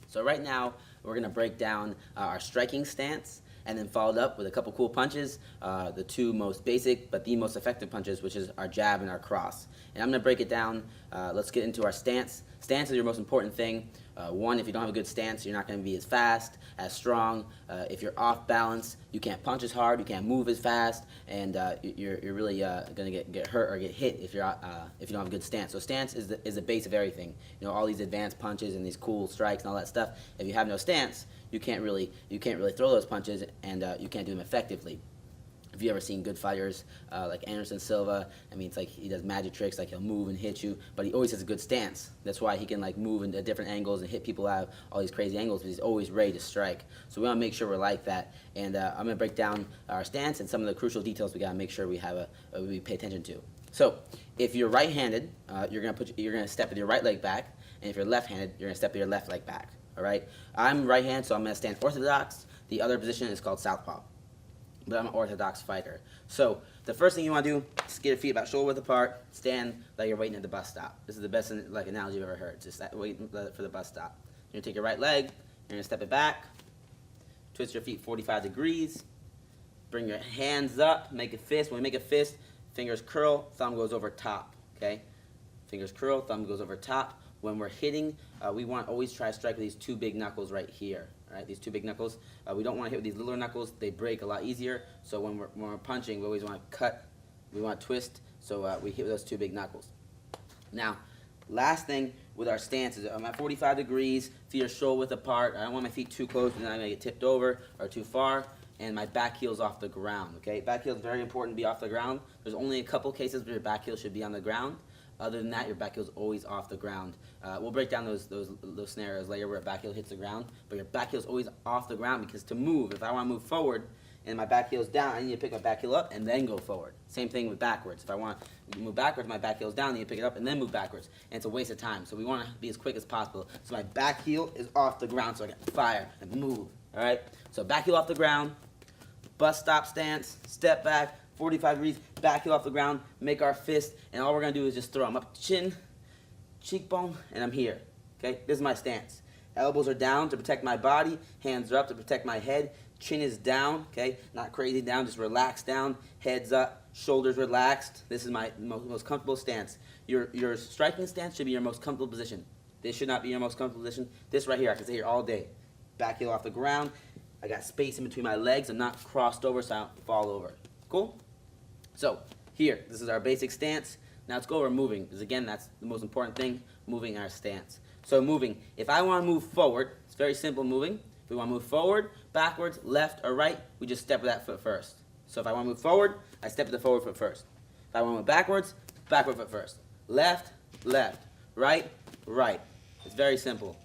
So right now, we're going to break down our striking stance, and then followed up with a couple cool punches, the two most basic but the most effective punches, which is our jab and our cross. And I'm going to break it down. Let's get into our stance. Stance is your most important thing. One, if you don't have a good stance, you're not going to be as fast, as strong. If you're off balance, you can't punch as hard, you can't move as fast, and you're really going to get hurt or get hit if you don't have a good stance. So stance is the base of everything. You know, all these advanced punches and these cool strikes and all that stuff. If you have no stance, you can't really throw those punches, and you can't do them effectively. If you ever seen good fighters like Anderson Silva, I mean, it's like he does magic tricks, like he'll move and hit you, but he always has a good stance. That's why he can like move into different angles and hit people out of all these crazy angles, because he's always ready to strike. So we want to make sure we're like that. And I'm going to break down our stance and some of the crucial details we got to make sure we have we pay attention to. So if you're right-handed, you're going to step with your right leg back, and if you're left-handed, you're going to step with your left leg back. All right. I'm right-handed, so I'm going to stand orthodox. The other position is called southpaw. But I'm an orthodox fighter. So the first thing you want to do is get your feet about shoulder width apart, stand like you're waiting at the bus stop. This is the best analogy you've ever heard. Just waiting for the bus stop. You're going to take your right leg, you're going to step it back, twist your feet 45 degrees, bring your hands up, make a fist. When we make a fist, fingers curl, thumb goes over top. Okay? Fingers curl, thumb goes over top. When we're hitting, we want to always try to strike with these two big knuckles right here. Right, these two big knuckles. We don't want to hit with these littler knuckles. They break a lot easier. So when we're punching, we always want to cut. We want to twist. So we hit with those two big knuckles. Now, last thing with our stance is I'm at 45 degrees. Feet are shoulder width apart. I don't want my feet too close, and then I'm going to get tipped over or too far. And my back heel's off the ground. Okay, back heel is very important to be off the ground. There's only a couple cases where your back heel should be on the ground. Other than that, your back heel is always off the ground. We'll break down those scenarios later where a back heel hits the ground, but your back heel is always off the ground, because to move, if I want to move forward and my back heel is down, I need to pick my back heel up and then go forward. Same thing with backwards. If I want to move backwards, my back heel is down, I need to pick it up and then move backwards. And it's a waste of time. So we want to be as quick as possible. So my back heel is off the ground so I can fire and move. All right? So back heel off the ground, bus stop stance, step back, 45 degrees, back heel off the ground, make our fist, and all we're going to do is just throw them up, chin, cheekbone, and I'm here. Okay, this is my stance. Elbows are down to protect my body, hands are up to protect my head, chin is down, okay, not crazy down, just relaxed down, heads up, shoulders relaxed. This is my most comfortable stance. Your striking stance should be your most comfortable position. This should not be your most comfortable position. This right here, I can stay here all day. Back heel off the ground, I got space in between my legs, I'm not crossed over so I don't fall over. Cool? So, here, this is our basic stance. Now let's go over moving, because again, that's the most important thing, moving our stance. So moving, if I want to move forward, it's very simple moving. If we want to move forward, backwards, left, or right, we just step with that foot first. So if I want to move forward, I step with the forward foot first. If I want to move backwards, backward foot first. Left, left, right, right. It's very simple.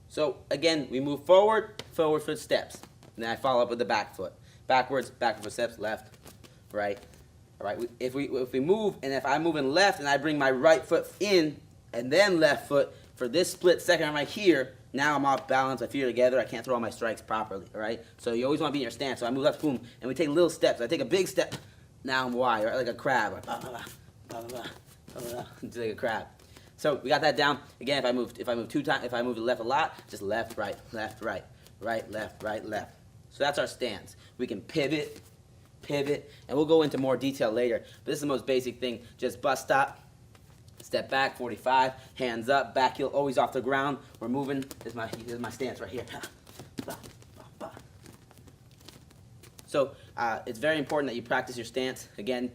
So again, we move forward, forward foot steps. And then I follow up with the back foot. Backwards, backward foot steps, left, right. All right. If we move, and if I'm moving left and I bring my right foot in and then left foot for this split second, I'm right here. Now I'm off balance. My feet are together. I can't throw all my strikes properly. All right. So you always want to be in your stance. So I move left, boom, and we take little steps. I take a big step. Now I'm wide, right, like a crab. Just like a crab. So we got that down. Again, if I move 2 times, if I move left a lot, just left, right, right, left, right, left. So that's our stance. We can pivot, and we'll go into more detail later. But this is the most basic thing. Just bus stop, step back, 45, hands up, back heel always off the ground. We're moving. This is my stance right here. So it's very important that you practice your stance. Again,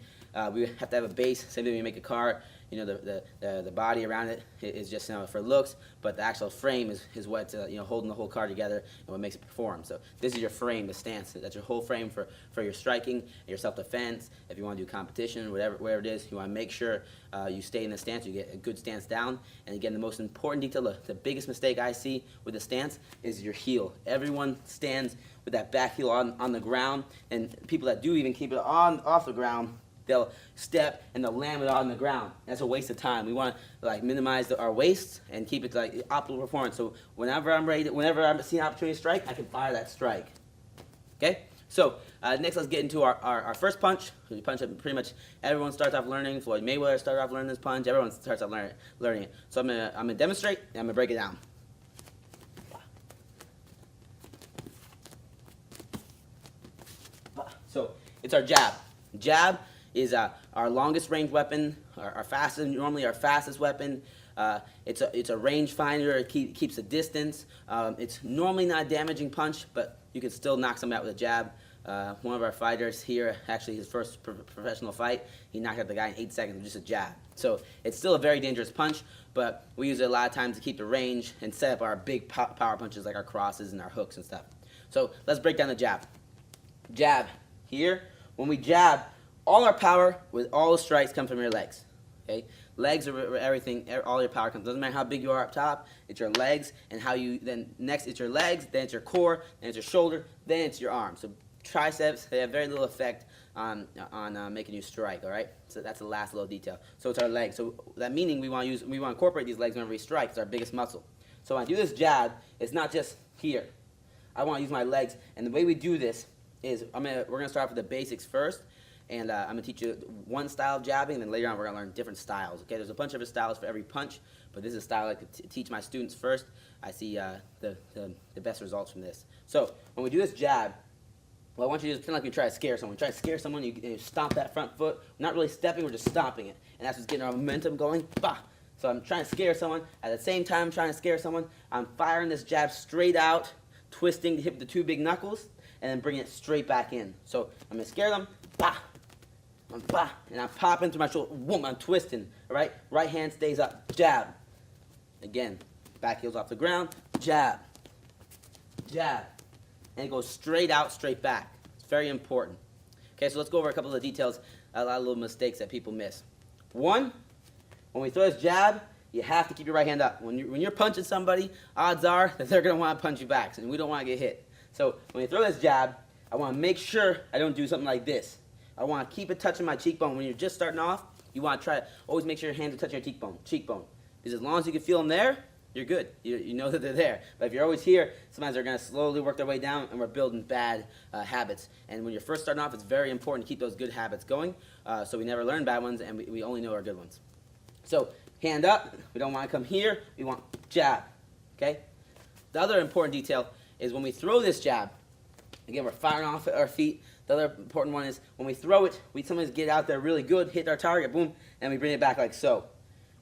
we have to have a base. Same thing when you make a car. You know, the body around it is just, you know, for looks, but the actual frame is what's holding the whole car together and what makes it perform. So this is your frame, the stance. That's your whole frame for your striking, your self-defense. If you want to do competition, whatever it is, you want to make sure you stay in the stance. You get a good stance down. And again, the most important detail, the biggest mistake I see with the stance is your heel. Everyone stands with that back heel on the ground, and people that do even keep it off the ground, they'll step and they'll land it on the ground. That's a waste of time. We want to like minimize our waste and keep it like optimal performance. So whenever I'm seeing an opportunity to strike, I can fire that strike. Okay. So next, let's get into our first punch. We punch it pretty much everyone starts off learning. Floyd Mayweather started off learning this punch. Everyone starts off learning it. So I'm gonna demonstrate and I'm gonna break it down. So it's our jab. Jab is our longest range weapon, our fastest, normally our fastest weapon. It's a range finder. It keeps a distance. It's normally not a damaging punch, but you can still knock somebody out with a jab. One of our fighters here, actually his first professional fight, he knocked out the guy in 8 seconds with just a jab. So it's still a very dangerous punch, but we use it a lot of times to keep the range and set up our big power punches like our crosses and our hooks and stuff. So let's break down the jab. Jab here. When we jab, all our power with all the strikes come from your legs. Okay, legs are everything. All your power comes. Doesn't matter how big you are up top. It's your legs, and how you then next it's your legs, then it's your core, then it's your shoulder, then it's your arms. So triceps, they have very little effect on making you strike. All right, so that's the last little detail. So it's our legs. So that meaning we want to incorporate these legs whenever we strike. It's our biggest muscle. So when I do this jab, it's not just here. I want to use my legs, and the way we do this is we're gonna start off with the basics first. And I'm going to teach you one style of jabbing, and then later on we're going to learn different styles. Okay, there's a bunch of different styles for every punch, but this is a style I like to teach my students first. I see the best results from this. So when we do this jab, what I want you to do is pretend like you try to scare someone. Try to scare someone, you stomp that front foot. We're not really stepping, we're just stomping it. And that's what's getting our momentum going. Bah! So I'm trying to scare someone. At the same time I'm trying to scare someone, I'm firing this jab straight out, twisting to hit the two big knuckles, and then bringing it straight back in. So I'm going to scare them. Bah! And I'm popping through my shoulder. Boom, I'm twisting. All right? Right hand stays up. Jab. Again. Back heel's off the ground. Jab. Jab. And it goes straight out, straight back. It's very important. Okay, so let's go over a couple of details, a lot of little mistakes that people miss. One, when we throw this jab, you have to keep your right hand up. When you're punching somebody, odds are that they're going to want to punch you back, and we don't want to get hit. So when you throw this jab, I want to make sure I don't do something like this. I want to keep it touching my cheekbone. When you're just starting off, you want to try to always make sure your hands are touching your cheekbone. Because as long as you can feel them there, you're good. You know that they're there. But if you're always here, sometimes they're going to slowly work their way down, and we're building bad habits. And when you're first starting off, it's very important to keep those good habits going, so we never learn bad ones, and we only know our good ones. So hand up. We don't want to come here. We want jab. Okay? The other important detail is when we throw this jab, again, we're firing off at our feet. The other important one is when we throw it, we sometimes get out there really good, hit our target, boom, and we bring it back like so.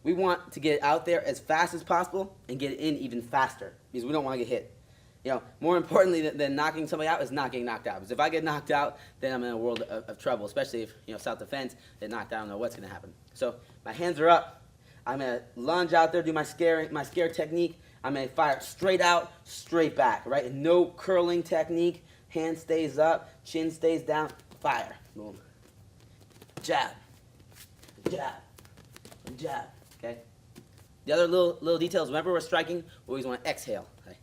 We want to get out there as fast as possible and get it in even faster because we don't want to get hit. You know, more importantly than knocking somebody out is not getting knocked out. Because if I get knocked out, then I'm in a world of trouble, especially if, self-defense, get knocked out, I don't know what's going to happen. So my hands are up. I'm going to lunge out there, do my scare technique. I'm going to fire straight out, straight back, right? And no curling technique. Hand stays up, chin stays down, fire. Boom. Jab. Jab. Jab. Okay? The other little details, whenever we're striking, we always want to exhale. Like,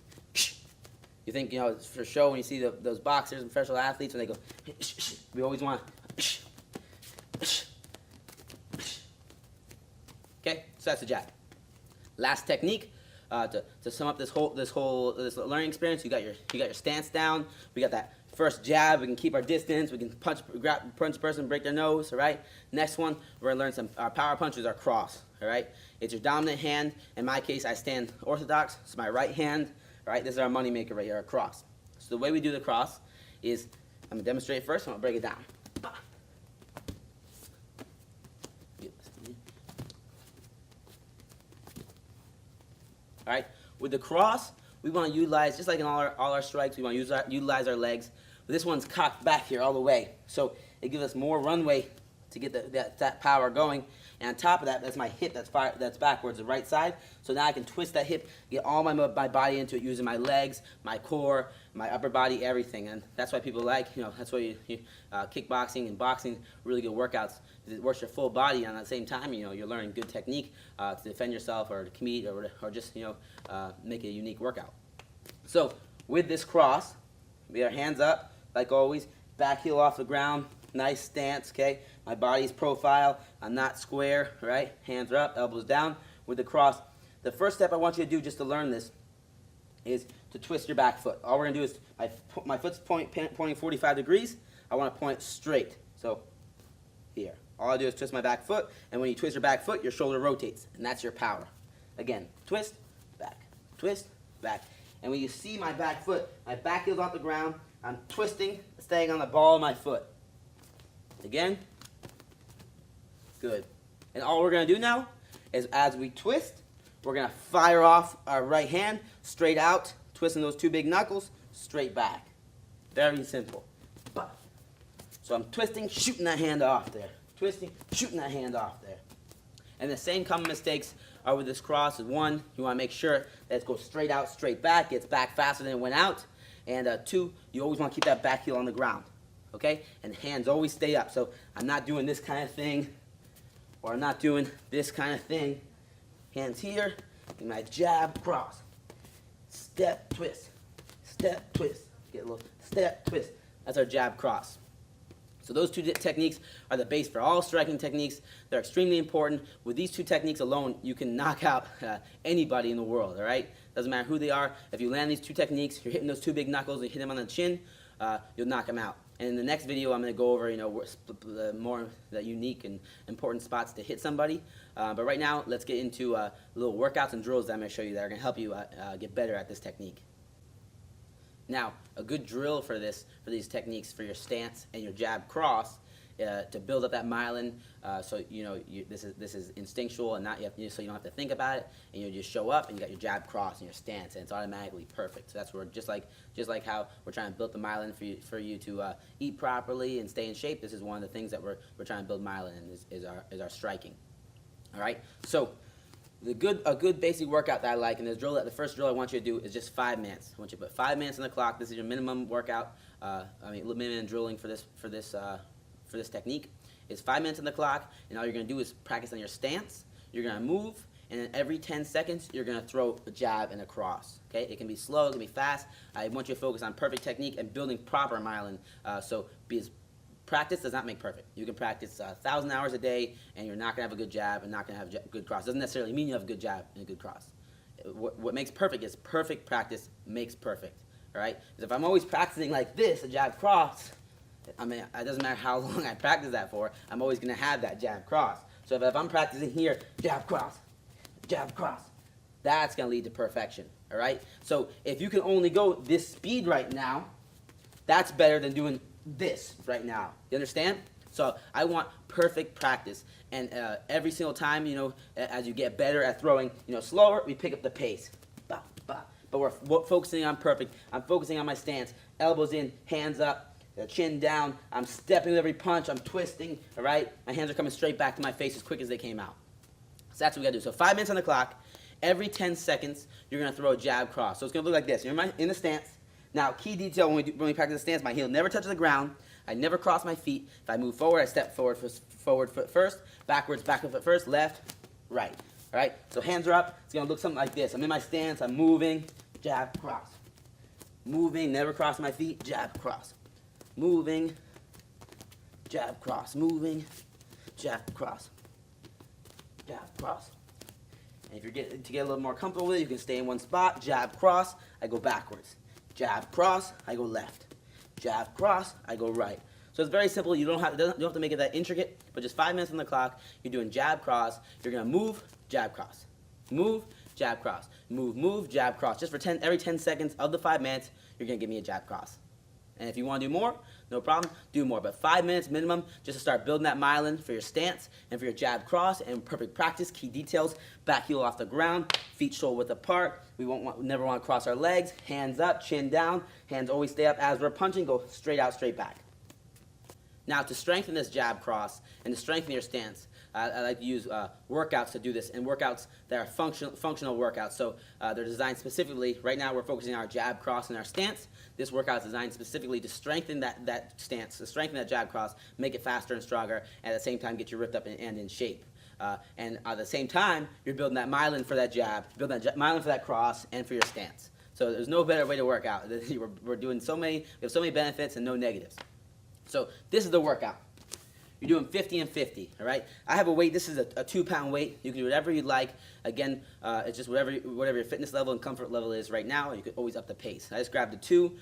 you think, it's for show when you see those boxers and professional athletes when they go, we always want to, okay? So that's the jab. Last technique. To sum up this learning experience, you got your stance down. We got that first jab. We can keep our distance. We can punch a person, break their nose. All right. Next one, we're gonna learn our power punches. Our cross. All right. It's your dominant hand. In my case, I stand orthodox. It's my right hand. All right. This is our money maker right here. Our cross. So the way we do the cross is I'm gonna demonstrate first. I'm gonna break it down. All right. With the cross, we want to utilize, just like in all our strikes, we want to utilize our legs. But this one's cocked back here all the way, so it gives us more runway to get that power going. And on top of that, that's my hip that's backwards, the right side. So now I can twist that hip, get all my body into it using my legs, my core, my upper body, everything. And that's why people like, that's why kickboxing and boxing really good workouts. It works your full body, and at the same time, you're learning good technique to defend yourself or to compete or just, make a unique workout. So with this cross, we have our hands up, like always, back heel off the ground, nice stance, okay? My body's profile, I'm not square, right? Hands are up, elbows down. With the cross, the first step I want you to do just to learn this is to twist your back foot. All we're going to do is, my foot's pointing 45 degrees. I want to point straight. So here. All I do is twist my back foot, and when you twist your back foot, your shoulder rotates, and that's your power. Again, twist, back. And when you see my back foot, my back heel's off the ground, I'm twisting, staying on the ball of my foot. Again. Good. And all we're going to do now is as we twist, we're going to fire off our right hand straight out, twisting those two big knuckles, straight back. Very simple. So I'm twisting, shooting that hand off there. Twisting, shooting that hand off there. And the same common mistakes are with this cross. One, you want to make sure that it goes straight out, straight back, gets back faster than it went out. And two, you always want to keep that back heel on the ground. Okay? And hands always stay up. So I'm not doing this kind of thing, or I'm not doing this kind of thing. Hands here, and my jab, cross. Step, twist. Step, twist. Get a little step, twist. That's our jab, cross. So those two techniques are the base for all striking techniques. They're extremely important. With these two techniques alone, you can knock out anybody in the world, all right? Doesn't matter who they are. If you land these two techniques, you're hitting those two big knuckles, and you hit them on the chin, you'll knock them out. And in the next video, I'm going to go over, the more the unique and important spots to hit somebody. But right now, let's get into little workouts and drills that I'm going to show you that are going to help you get better at this technique. Now, a good drill for these techniques, for your stance and your jab cross, to build up that myelin, so this is instinctual and so you don't have to think about it, and you just show up and you got your jab cross and your stance, and it's automatically perfect. So that's where just like how we're trying to build the myelin for you to eat properly and stay in shape. This is one of the things that we're trying to build myelin in is our striking. All right, so. A good basic workout that I like, and the first drill I want you to do is just 5 minutes. I want you to put 5 minutes on the clock. This is your minimum workout. Minimum drilling for this technique is 5 minutes on the clock, and all you're going to do is practice on your stance. You're going to move, and then every 10 seconds you're going to throw a jab and a cross. Okay, it can be slow, it can be fast. I want you to focus on perfect technique and building proper myelin. Practice does not make perfect. You can practice 1,000 hours a day, and you're not going to have a good jab and not going to have a good cross. Doesn't necessarily mean you have a good jab and a good cross. What makes perfect is perfect practice makes perfect. All right? Because if I'm always practicing like this, a jab cross, I mean, it doesn't matter how long I practice that for, I'm always going to have that jab cross. So if I'm practicing here, jab cross, that's going to lead to perfection. All right? So if you can only go this speed right now, that's better than doing this right now. You understand? So I want perfect practice, and every single time, as you get better at throwing, slower, we pick up the pace. Bah, bah. But we're focusing on perfect. I'm focusing on my stance. Elbows in, hands up, chin down. I'm stepping with every punch. I'm twisting. All right? My hands are coming straight back to my face as quick as they came out. So that's what we got to do. So 5 minutes on the clock. Every 10 seconds, you're going to throw a jab cross. So it's going to look like this. You're in the stance. Now, key detail when we practice the stance, my heel never touches the ground. I never cross my feet. If I move forward, I step forward foot first, backwards, backward foot first, left, right. All right? So hands are up. It's going to look something like this. I'm in my stance. I'm moving, jab, cross. Moving, never cross my feet, jab, cross. Moving, jab, cross. Moving, jab, cross. Jab, cross. And if you're to get a little more comfortable with it, you can stay in one spot, jab, cross. I go backwards. Jab, cross, I go left. Jab, cross, I go right. So it's very simple. You don't have to make it that intricate, but just 5 minutes on the clock. You're doing jab, cross. You're going to move, jab, cross. Move, jab, cross. Move, jab, cross. Just for every 10 seconds of the 5 minutes, you're going to give me a jab, cross. And if you want to do more, no problem, do more. But 5 minutes minimum just to start building that myelin for your stance and for your jab cross, and perfect practice. Key details: back heel off the ground, feet shoulder width apart. We never want to cross our legs. Hands up, chin down. Hands always stay up as we're punching. Go straight out, straight back. Now, to strengthen this jab cross and to strengthen your stance, I like to use workouts to do this, and workouts that are functional workouts. So they're designed specifically. Right now, we're focusing on our jab cross and our stance. This workout is designed specifically to strengthen that stance, to strengthen that jab cross, make it faster and stronger, and at the same time get you ripped up and in shape. And at the same time, you're building that myelin for that jab, building that myelin for that cross, and for your stance. So there's no better way to work out. We're doing we have so many benefits and no negatives. So this is the workout. You're doing 50 and 50, all right? I have a weight. This is a 2-pound weight. You can do whatever you'd like. Again, it's just whatever your fitness level and comfort level is right now. You could always up the pace. I just grabbed the 2.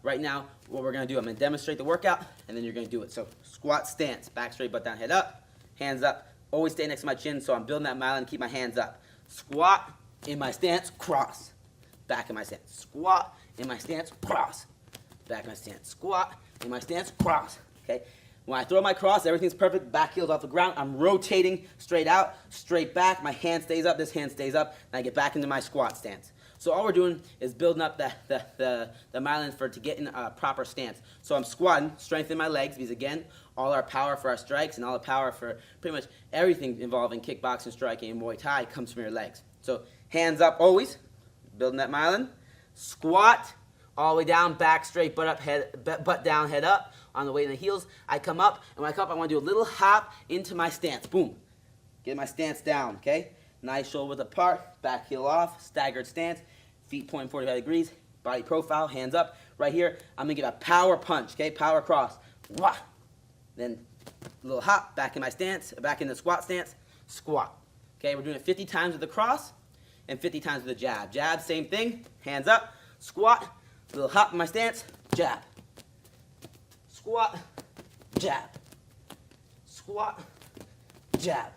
Right now, what we're going to do, I'm going to demonstrate the workout, and then you're going to do it. So squat stance, back straight, butt down, head up, hands up. Always stay next to my chin, so I'm building that myelin. Keep my hands up. Squat in my stance, cross. Back in my stance. Squat in my stance, cross. Back in my stance. Squat in my stance, cross. Okay? When I throw my cross, everything's perfect. Back heel's off the ground. I'm rotating straight out, straight back. My hand stays up. This hand stays up. And I get back into my squat stance. So all we're doing is building up the myelin to get in a proper stance. So I'm squatting, strengthening my legs, because again, all our power for our strikes and all the power for pretty much everything involving kickboxing, striking, and Muay Thai comes from your legs. So hands up always, building that myelin. Squat, all the way down, back straight, butt down, head up. On the way to the heels, I come up, and when I come up, I want to do a little hop into my stance. Boom. Get my stance down, okay? Nice shoulder width apart, back heel off, staggered stance, feet pointing 45 degrees, body profile, hands up. Right here, I'm going to give a power punch, okay? Power cross. Wah. Then a little hop, back in my stance, back in the squat stance, squat. Okay, we're doing it 50 times with the cross and 50 times with the jab. Jab, same thing, hands up, squat, little hop in my stance, jab. Squat, jab. Squat, jab.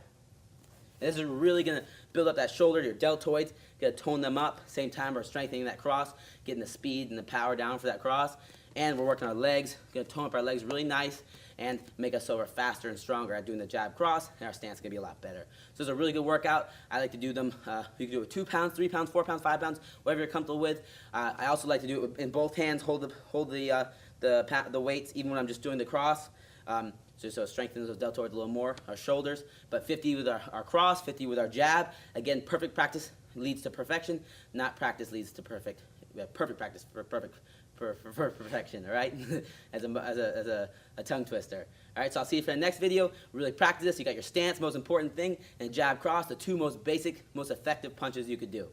And this is really going to build up that shoulder, your deltoids, going to tone them up. Same time we're strengthening that cross, getting the speed and the power down for that cross. And we're working our legs, going to tone up our legs really nice and make us so we're faster and stronger at doing the jab cross, and our stance is going to be a lot better. So it's a really good workout. I like to do them, you can do it with 2 pounds, 3 pounds, 4 pounds, 5 pounds, whatever you're comfortable with. I also like to do it in both hands, hold the weights even when I'm just doing the cross. So it strengthens those deltoids a little more, our shoulders. But 50 with our cross, 50 with our jab. Again, perfect practice leads to perfection, not practice leads to perfect. Perfect practice for perfection, all right? as a tongue twister. All right, so I'll see you for the next video. Really practice this. You got your stance, most important thing, and jab cross, the 2 most basic, most effective punches you could do.